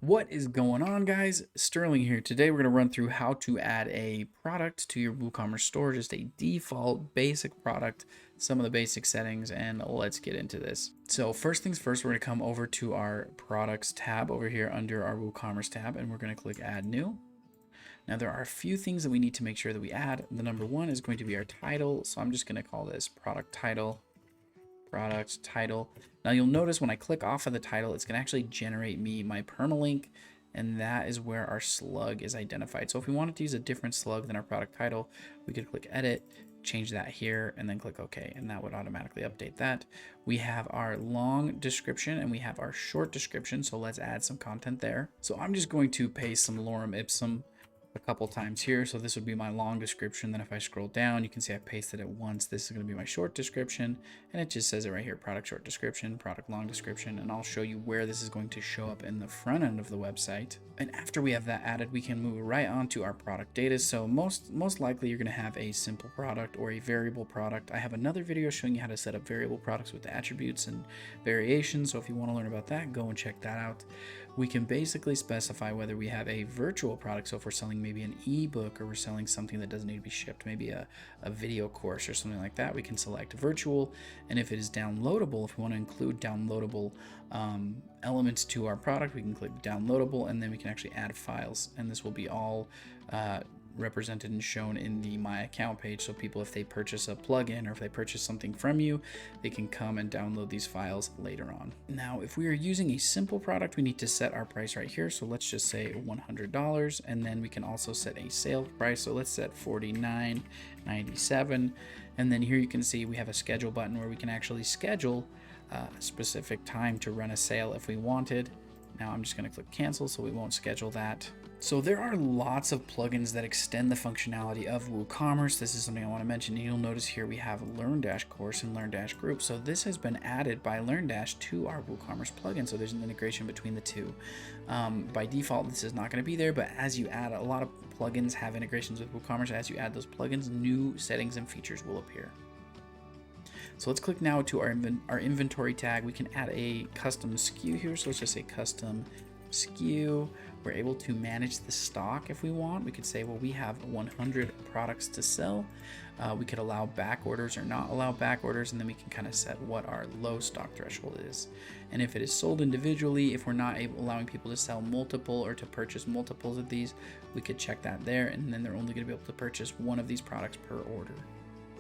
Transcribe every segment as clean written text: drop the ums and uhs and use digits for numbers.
What is going on, guys? Sterling here. Today we're going to run through how to add a product to your WooCommerce store, just a default basic product, some of the basic settings, and let's get into this. So first things first, we're going to come over to our products tab over here under our WooCommerce tab, and we're going to click add new. Now there are a few things that we need to make sure that we add. The number one is going to be our title. So I'm just going to call this product title. Product title. Now you'll notice when I click off of the title, it's going to actually generate me my permalink, and that is where our slug is identified. So if we wanted to use a different slug than our product title, we could click edit, change that here, and then click OK, and that would automatically update that. We have our long description and we have our short description, so let's add some content there. So I'm just going to paste some lorem ipsum a couple times here. So this would be my long description. Then if I scroll down, you can see I pasted it once. This is going to be my short description, and it just says it right here, product short description, product long description, and I'll show you where this is going to show up in the front end of the website. And after we have that added, we can move right on to our product data. So most likely you're going to have a simple product or a variable product. I have another video showing you how to set up variable products with attributes and variations. So if you want to learn about that, go and check that out. We can basically specify whether we have a virtual product. So if we're selling maybe an ebook, or we're selling something that doesn't need to be shipped, maybe a video course or something like that, we can select virtual. And if it is downloadable, if we want to include downloadable elements to our product, we can click downloadable, and then we can actually add files, and this will be all represented and shown in the My Account page. So people, if they purchase a plugin or if they purchase something from you, they can come and download these files later on. Now, if we are using a simple product, we need to set our price right here. So let's just say $100, and then we can also set a sale price. So let's set $49.97, and then here you can see we have a schedule button where we can actually schedule a specific time to run a sale if we wanted. Now I'm just going to click cancel, so we won't schedule that. So there are lots of plugins that extend the functionality of WooCommerce. This is something I want to mention. You'll notice here we have LearnDash course and LearnDash group. So this has been added by LearnDash to our WooCommerce plugin. So there's an integration between the two. By default, this is not going to be there, but as you add, a lot of plugins have integrations with WooCommerce. As you add those plugins, new settings and features will appear. So let's click now to our inventory tag. We can add a custom SKU here. So let's just say custom SKU. We're able to manage the stock if we want. We could say, well, we have 100 products to sell. We could allow back orders or not allow back orders, and then we can kind of set what our low stock threshold is. And if it is sold individually, if we're not allowing people to sell multiple or to purchase multiples of these, we could check that there, and then they're only going to be able to purchase one of these products per order.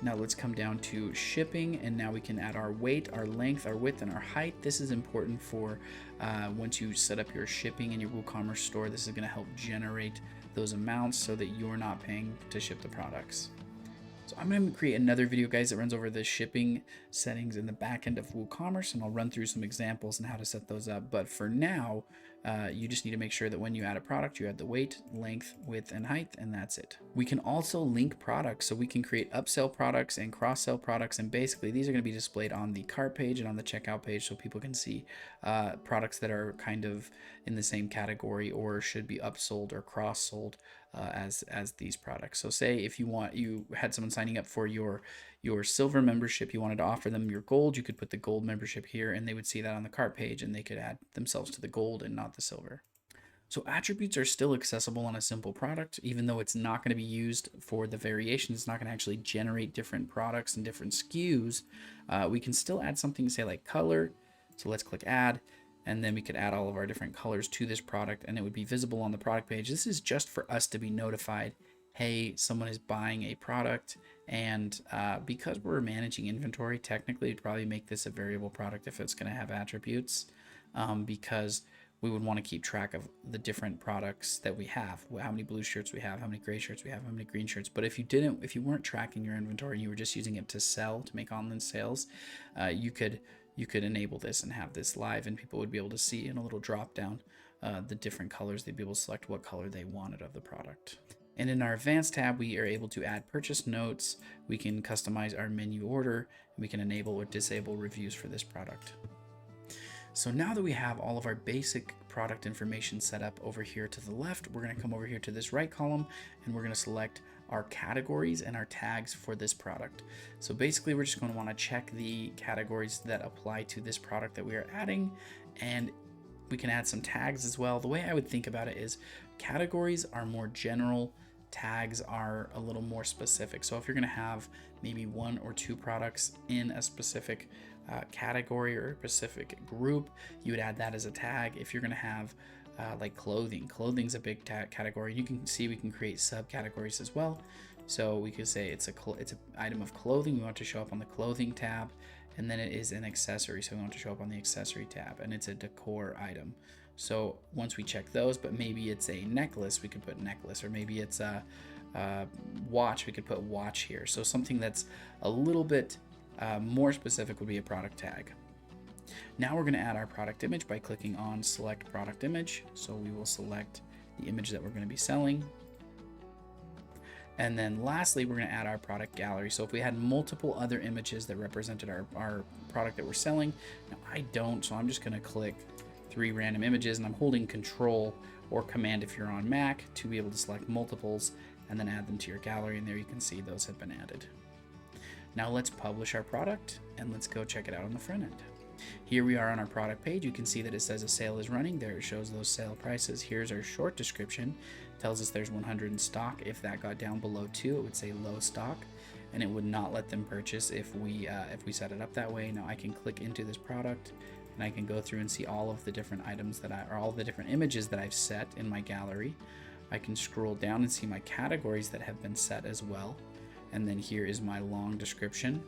Now let's come down to shipping, and now we can add our weight, our length, our width, and our height. This is important for once you set up your shipping in your WooCommerce store. This is going to help generate those amounts so that you're not paying to ship the products. So I'm going to create another video, guys, that runs over the shipping settings in the back end of WooCommerce, and I'll run through some examples and how to set those up. But for now, you just need to make sure that when you add a product, you add the weight, length, width, and height, and that's it. We can also link products, so we can create upsell products and cross-sell products, and basically these are going to be displayed on the cart page and on the checkout page, so people can see products that are kind of in the same category or should be upsold or cross-sold as these products. So say if you had someone signing up for your silver membership, you wanted to offer them your gold, you could put the gold membership here, and they would see that on the cart page, and they could add themselves to the gold and not the silver. So attributes are still accessible on a simple product, even though it's not going to be used for the variations. It's not going to actually generate different products and different SKUs. We can still add something, say like color. So let's click add, and then we could add all of our different colors to this product, and it would be visible on the product page. This is just for us to be notified, hey, someone is buying a product. And because we're managing inventory, technically it'd probably make this a variable product if it's going to have attributes, because we would want to keep track of the different products that we have, how many blue shirts we have, how many gray shirts we have, how many green shirts. But if you weren't tracking your inventory, you were just using it to sell, to make online sales, you could enable this and have this live, and people would be able to see in a little drop down the different colors. They'd be able to select what color they wanted of the product. And in our advanced tab, we are able to add purchase notes. We can customize our menu order, and we can enable or disable reviews for this product. So now that we have all of our basic product information set up over here to the left, we're going to come over here to this right column, and we're going to select our categories and our tags for this product. So basically we're just going to want to check the categories that apply to this product that we are adding, and We can add some tags as well. The way I would think about it is categories are more general, tags are a little more specific. So if you're going to have maybe 1 or 2 products in a specific category or a specific group, you would add that as a tag. If you're going to have like clothing's a big category. You can see we can create subcategories as well. So we could say it's an item of clothing. We want to show up on the clothing tab, and then it is an accessory. So we want to show up on the accessory tab, and it's a decor item. So once we check those, but maybe it's a necklace, we could put necklace, or maybe it's a watch, we could put watch here. So something that's a little bit more specific would be a product tag. Now we're going to add our product image by clicking on select product image. So we will select the image that we're going to be selling. And then lastly, we're going to add our product gallery. So if we had multiple other images that represented our product that we're selling, now I don't, so I'm just going to click 3 random images, and I'm holding Control or Command if you're on Mac to be able to select multiples and then add them to your gallery. And there you can see those have been added. Now let's publish our product and let's go check it out on the front end. Here we are on our product page. You can see that it says a sale is running. There it shows those sale prices. Here's our short description. Tells us there's 100 in stock. If that got down below 2, it would say low stock, and it would not let them purchase if we set it up that way. Now I can click into this product and I can go through and see all of the different items or all the different images that I've set in my gallery. I can scroll down and see my categories that have been set as well. And then here is my long description.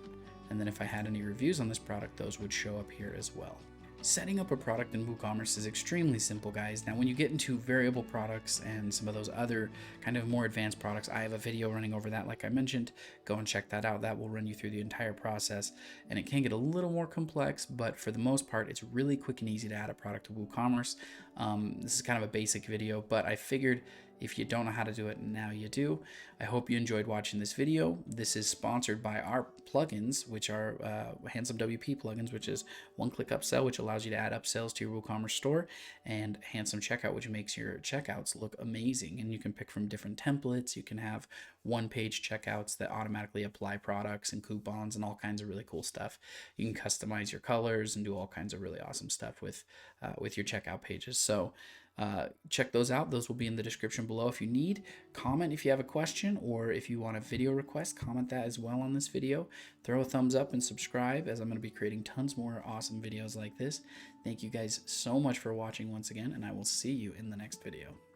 And then if I had any reviews on this product, those would show up here as well. Setting up a product in WooCommerce is extremely simple, guys. Now, when you get into variable products and some of those other kind of more advanced products, I have a video running over that, like I mentioned. Go and check that out. That will run you through the entire process, and it can get a little more complex, but for the most part, it's really quick and easy to add a product to WooCommerce. This is kind of a basic video, but I figured if you don't know how to do it, now you do. I hope you enjoyed watching this video. This is sponsored by our plugins, which are Handsome WP plugins, which is one-click upsell, which allows you to add upsells to your WooCommerce store, and Handsome Checkout, which makes your checkouts look amazing. And you can pick from different templates. You can have one-page checkouts that automatically apply products and coupons and all kinds of really cool stuff. You can customize your colors and do all kinds of really awesome stuff with your checkout pages. So check those out. Those will be in the description below. If you need, comment if you have a question, or if you want a video request, comment that as well on this video. Throw a thumbs up and subscribe, as I'm going to be creating tons more awesome videos like this. Thank you guys so much for watching once again, and I will see you in the next video.